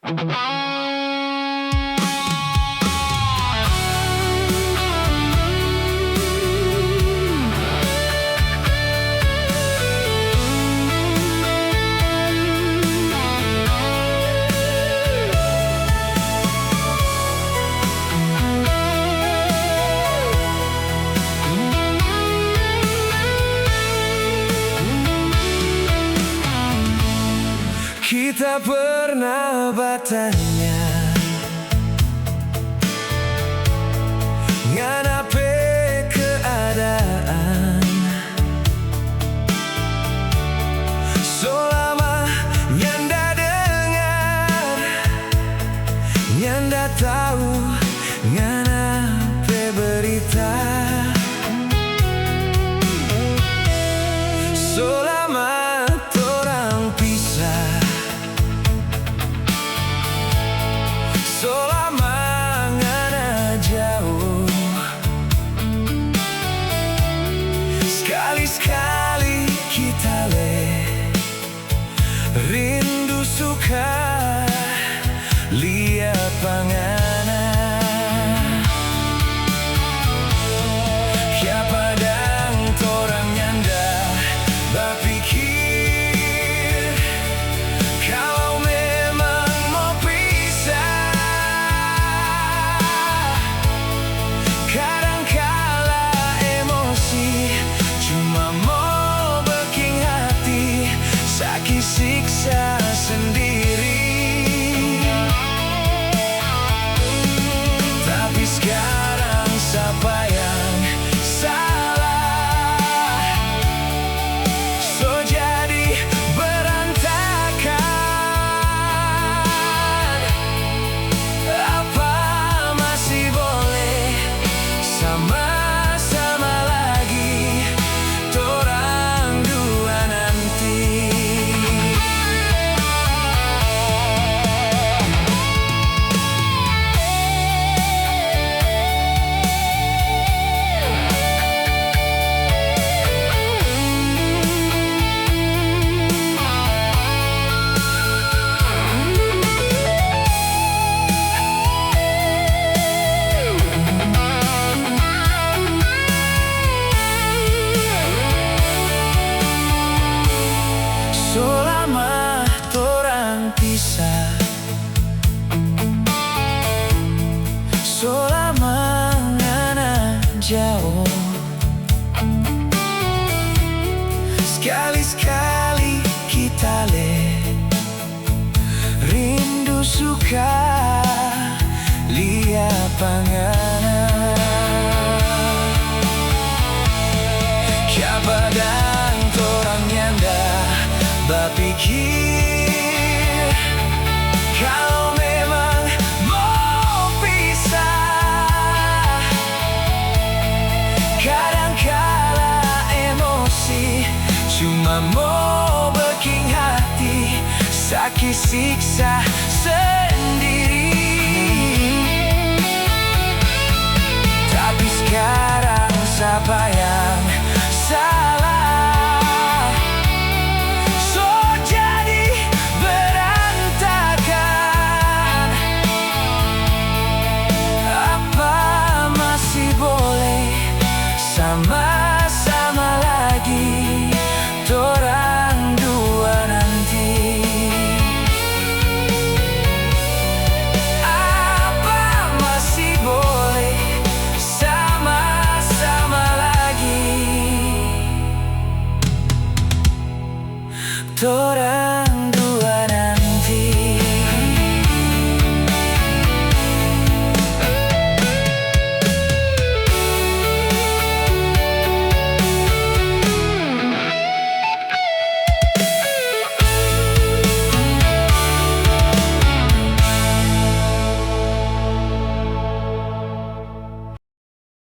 Kita pernah bertanya nganape keadaan, selama nyanda dengar, nyanda tahu nganape berita. Selama torang pisah, selama ngana jauh, sekali-sekali kita rindu suka lihat pangana. Ya padang torang nyanda berpikir kalau memang mau pisah. Kadangkala emosi cuma mau bikin hati sakit siksa sendiri. Tapi sekarang siapa yang salah? So jadi berantakan. Apa masih boleh sama-sama lagi torang dua nanti? Selama torang pisah, selama ngana jauh, sekali-sekali kita rindu suka lihat pangana. Ya badan torang nyanda berpikir kalau memang mau pisah. Kadangkala emosi cuma mau bikin hati sakit siksa sendiri. Tapi sekarang siapa yang salah? So jadi berantakan. Apa masih boleh sama-sama lagi torang dua nanti? Apa masih boleh sama-sama lagi torang